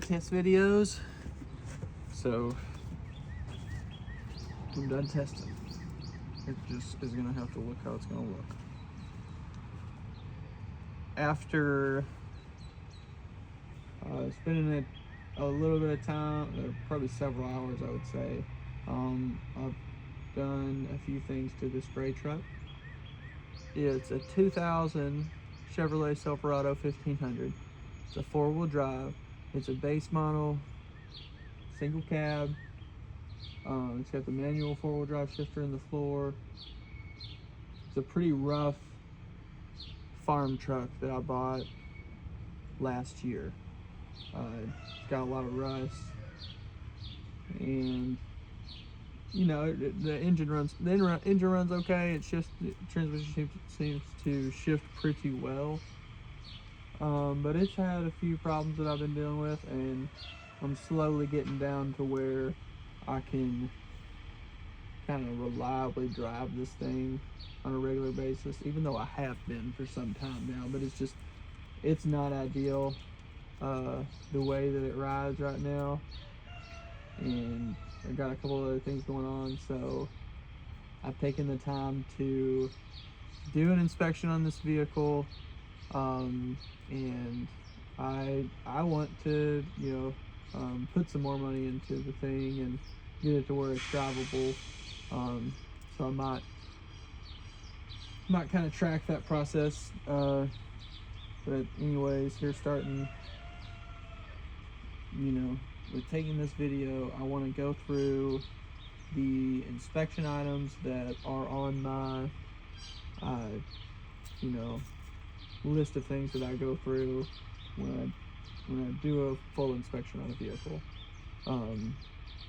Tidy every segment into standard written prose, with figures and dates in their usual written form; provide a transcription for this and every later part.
test videos, so I'm done testing. It just is gonna have to look how it's gonna look. After spending it a little bit of time, or probably several hours, I would say, I've done a few things to this gray truck. It's a 2000 Chevrolet Silverado 1500. It's a four-wheel drive. It's a base model, single cab. It's got the manual four-wheel drive shifter in the floor. It's a pretty rough farm truck that I bought last year. It's got a lot of rust, and you know the engine runs. The engine runs okay. It's just the transmission seems to shift pretty well. But it's had a few problems that I've been dealing with, and I'm slowly getting down to where I can kind of reliably drive this thing on a regular basis, even though I have been for some time now. But it's not ideal the way that it rides right now, and I got a couple other things going on, so I've taken the time to do an inspection on this vehicle, and I want to put some more money into the thing and get it to where it's drivable. So I might kind of track that process. But anyways, here starting, with taking this video, I want to go through the inspection items that are on my, list of things that I go through when I do a full inspection on a vehicle.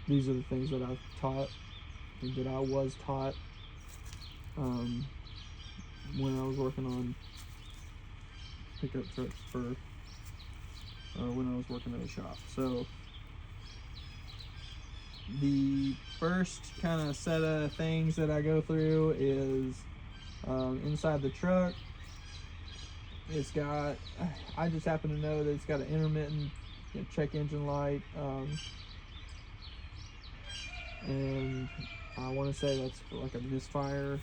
These are the things that I've taught, that I was taught when I was working on pickup trucks when I was working at a shop. So the first kind of set of things that I go through is inside the truck. I just happen to know that it's got an intermittent check engine light, and I want to say that's like a misfire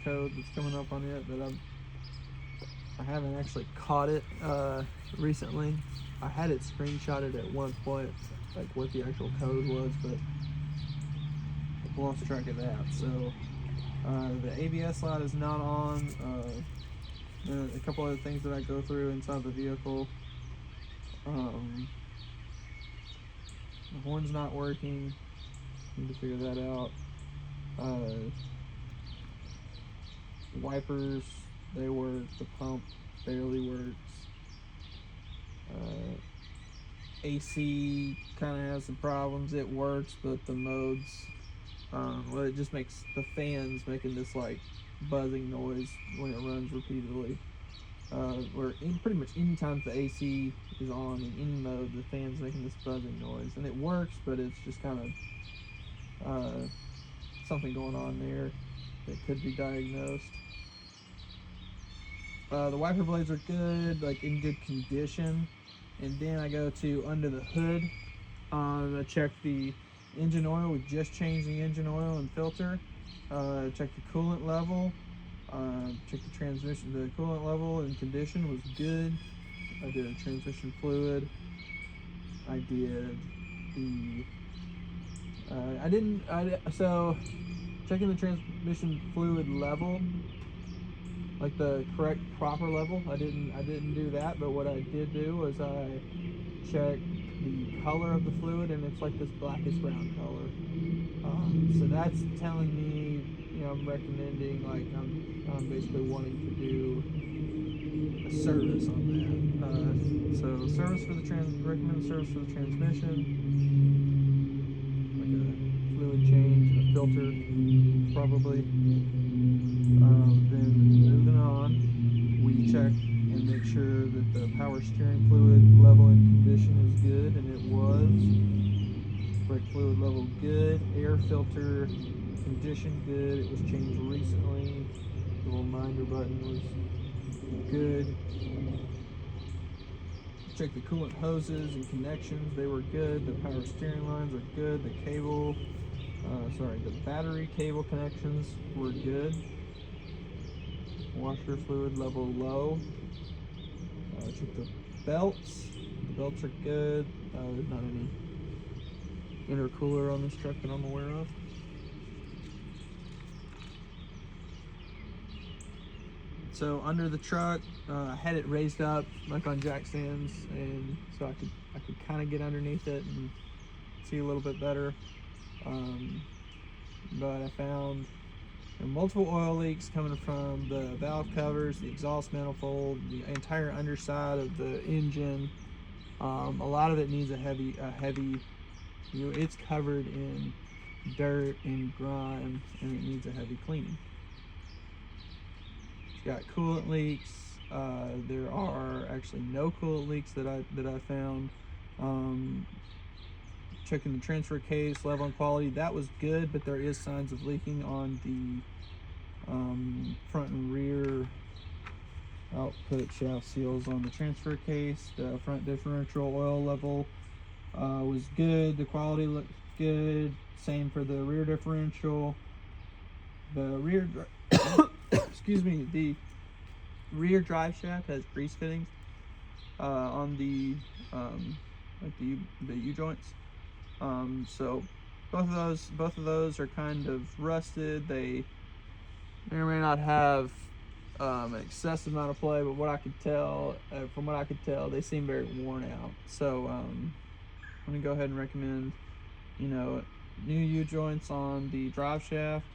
code that's coming up on it, but I haven't actually caught it recently. I had it screenshotted at one point, like what the actual code was, but I've lost track of that. So the ABS light is not on. A couple other things that I go through inside the vehicle. The horn's not working. Need to figure that out. Wipers, they work. The pump barely works. AC kind of has some problems. It works, but the modes, it just makes the fans making this like buzzing noise when it runs repeatedly. Pretty much any time the AC is on in any mode, the fan's making this buzzing noise, and it works, but it's just kind of something going on there that could be diagnosed. The wiper blades are good, like in good condition. And then I go to under the hood. I check the engine oil. We just changed the engine oil and filter. Check the coolant level. Check the transmission. The coolant level and condition was good. I did a transmission fluid. I did so checking the transmission fluid level, like the correct proper level. I didn't do that, but what I did do was I checked the color of the fluid, and it's like this blackish brown color. So that's telling me, I'm recommending, like I'm basically wanting to do a service on that. So service for the recommended service for the transmission, like a fluid change, a filter, probably. Then moving on, we check and make sure that the power steering fluid level and condition is good, and it was. Brake fluid level good. Air filter condition good. It was changed recently. The little reminder button was good. checked the coolant hoses and connections. They were good. The power steering lines are good. The cable, the battery cable connections were good. Washer fluid level low. Check the belts. The belts are good. There's not any intercooler on this truck that I'm aware of. So under the truck, I had it raised up like on jack stands, and so I could kind of get underneath it and see a little bit better. But I found multiple oil leaks coming from the valve covers, the exhaust manifold, the entire underside of the engine. A lot of it needs a heavy, it's covered in dirt and grime, and it needs a heavy cleaning. It's got coolant leaks. There are actually no coolant leaks that I found. Checking the transfer case, level and quality, that was good, but there is signs of leaking on the front and rear output shaft seals on the transfer case. The front differential oil level was good. The quality looked good. Same for the rear differential. The rear excuse me, the rear drive shaft has grease fittings on the like the U joints. So both of those are kind of rusted. They may or may not have an excessive amount of play, but from what I could tell, they seem very worn out. So I'm gonna go ahead and recommend, new U joints on the drive shaft,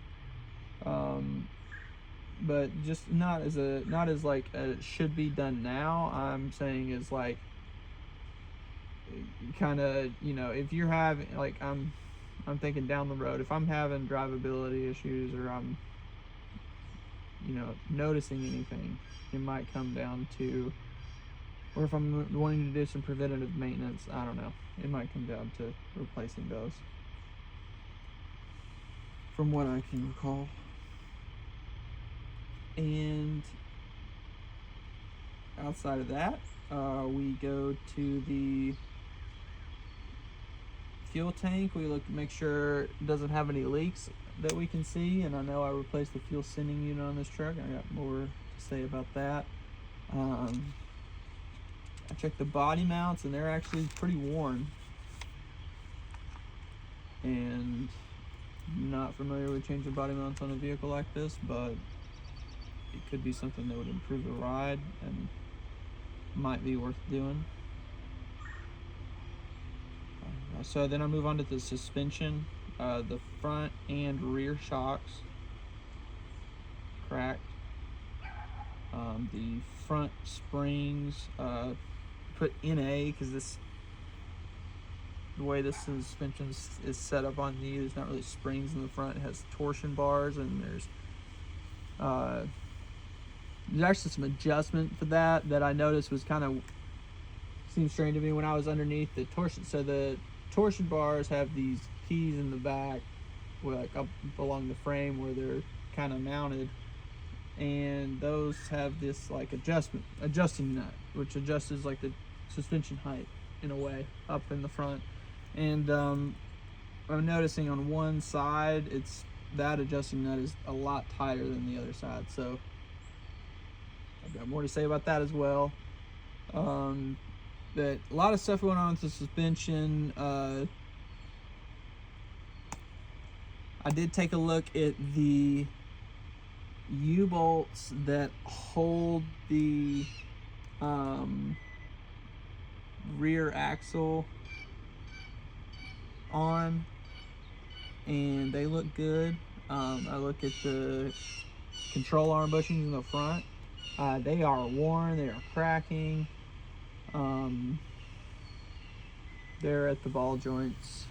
but just not as like it should be done now. I'm saying is like kind of, if you're having, like, I'm thinking down the road, if I'm having drivability issues, or I'm noticing anything, it might come down to, or if I'm wanting to do some preventative maintenance, I don't know, it might come down to replacing those, from what I can recall. And outside of that, we go to the fuel tank. We make sure it doesn't have any leaks that we can see, and I know I replaced the fuel sending unit on this truck. I got more to say about that. I checked the body mounts, and they're actually pretty worn, and I'm not familiar with changing body mounts on a vehicle like this, but it could be something that would improve the ride and might be worth doing. So then I move on to the suspension. The front and rear shocks cracked. The front springs put NA because the way this suspension is set up on you, there's not really springs in the front. It has torsion bars, and there's actually some adjustment for that I noticed was kind of seemed strange to me when I was underneath the torsion. So the torsion bars have these keys in the back, like up along the frame where they're kind of mounted, and those have this like adjusting nut, which adjusts like the suspension height in a way up in the front. And I'm noticing on one side that adjusting nut is a lot tighter than the other side, so I've got more to say about that as well. That a lot of stuff going on with the suspension. I did take a look at the U-bolts that hold the rear axle on, and they look good. I look at the control arm bushings in the front. They are worn, they are cracking. They're at the ball joints,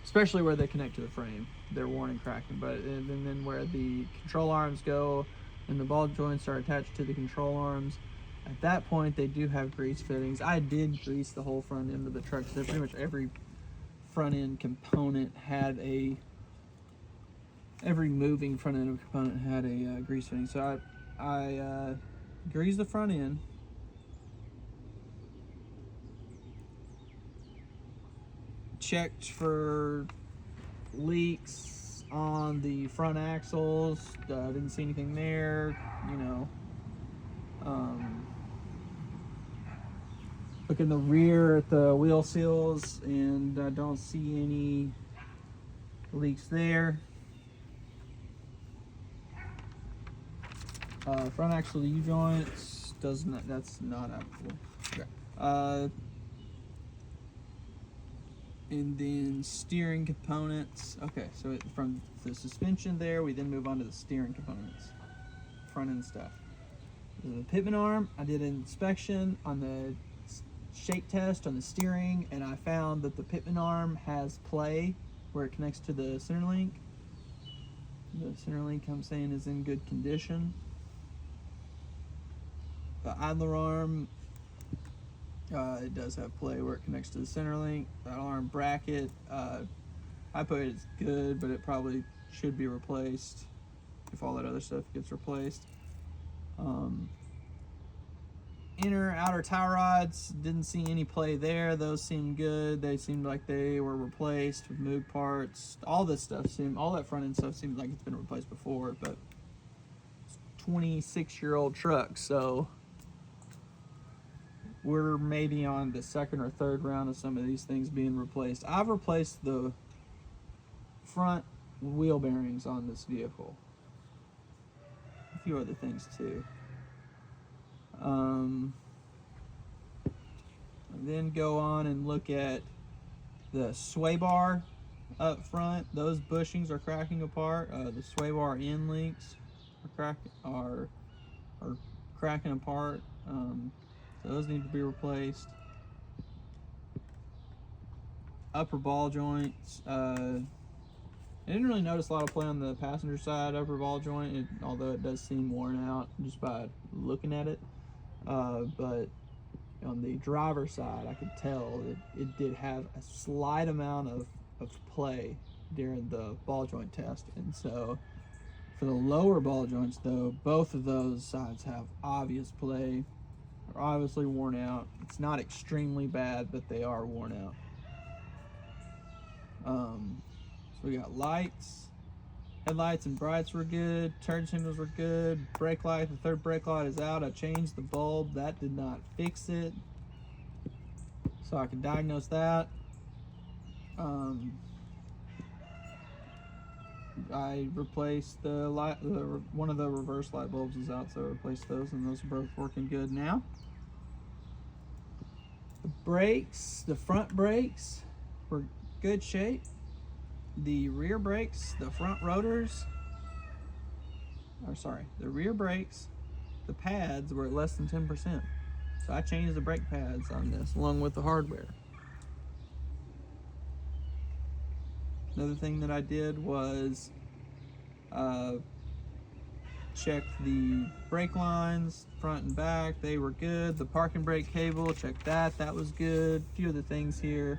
especially where they connect to the frame. They're worn and cracking, and then where the control arms go and the ball joints are attached to the control arms, at that point they do have grease fittings. I did grease the whole front end of the truck, so pretty much every front end component had every moving front end component had a grease fitting. So I greased the front end, checked for leaks on the front axles. Didn't see anything there. You know, look in the rear at the wheel seals, and I don't see any leaks there. Front axle U-joints does not. That's not applicable. Okay. And then steering components. Okay, so from the suspension there, we then move on to the steering components, front end stuff. The pitman arm, I did an inspection on the shake test on the steering, and I found that the pitman arm has play where it connects to the center link. The center link, I'm saying, is in good condition. The idler arm, it does have play where it connects to the center link. That arm bracket, I put it as good, but it probably should be replaced if all that other stuff gets replaced. Inner, outer tie rods, didn't see any play there. Those seemed good. They seemed like they were replaced with moved parts. All this stuff all that front end stuff seems like it's been replaced before, but it's a 26-year-old truck, so we're maybe on the second or third round of some of these things being replaced. I've replaced the front wheel bearings on this vehicle. A few other things too. Then go on and look at the sway bar up front. Those bushings are cracking apart. The sway bar end links are cracking apart. So those need to be replaced. Upper ball joints. I didn't really notice a lot of play on the passenger side upper ball joint, although it does seem worn out just by looking at it. But on the driver's side, I could tell that it did have a slight amount of play during the ball joint test. And so for the lower ball joints, though, both of those sides have obvious play. They're obviously worn out. It's not extremely bad, but they are worn out. So we got lights. Headlights and brights were good. Turn signals were good. Brake light, the third brake light is out. I changed the bulb. That did not fix it. So I could diagnose that. I replaced the light. One of the reverse light bulbs is out, so I replaced those, and those are both working good now. The brakes, the front brakes were good shape. The rear brakes, the front rotors, the rear brakes, the pads were at less than 10%. So I changed the brake pads on this along with the hardware. Another thing that I did was check the brake lines, front and back. They were good. The parking brake cable, checked that. That was good. A few other things here.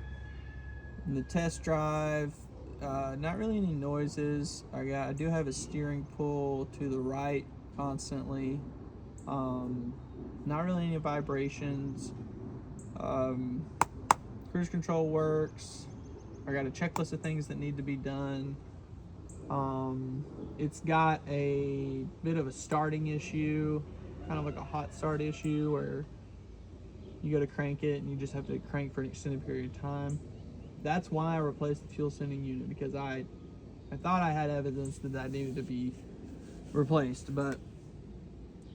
In the test drive, not really any noises. I do have a steering pull to the right constantly. Not really any vibrations. Cruise control works. I got a checklist of things that need to be done. It's got a bit of a starting issue, kind of like a hot start issue where you go to crank it and you just have to crank for an extended period of time. That's why I replaced the fuel sending unit, because I thought I had evidence that needed to be replaced, but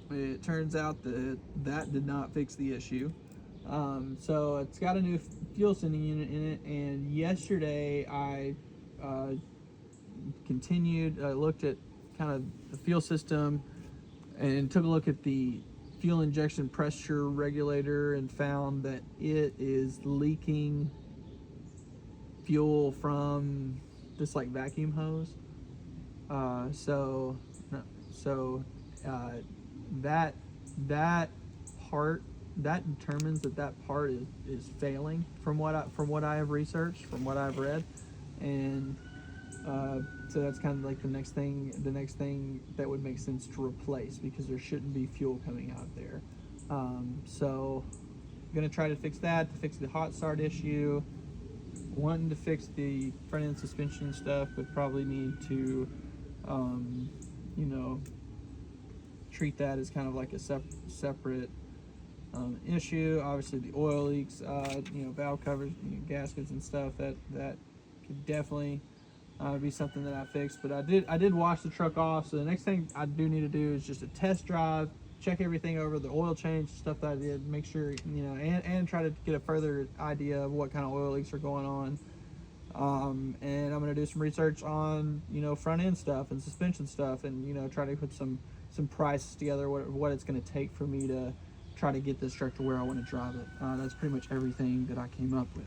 it turns out that did not fix the issue. So it's got a new fuel sending unit in it, and yesterday I looked at kind of the fuel system and took a look at the fuel injection pressure regulator and found that it is leaking fuel from this like vacuum hose. That part, that determines that part is failing from what I have researched, from what I've read, and so that's kind of like the next thing that would make sense to replace, because there shouldn't be fuel coming out there. So I'm gonna try to fix that, to fix the hot start issue. wanting to fix the front end suspension stuff, but probably need to, you know, treat that as kind of like a separate issue. Obviously, the oil leaks, you know, valve covers, you know, gaskets and stuff. That could definitely be something that I fixed. But I did wash the truck off. So the next thing I do need to do is just a test drive, check everything over, the oil change stuff that I did, make sure, you know, and try to get a further idea of what kind of oil leaks are going on. And I'm gonna do some research on, you know, front end stuff and suspension stuff, and, you know, try to put some prices together, what it's gonna take for me to try to get this truck to where I want to drive it. That's pretty much everything that I came up with.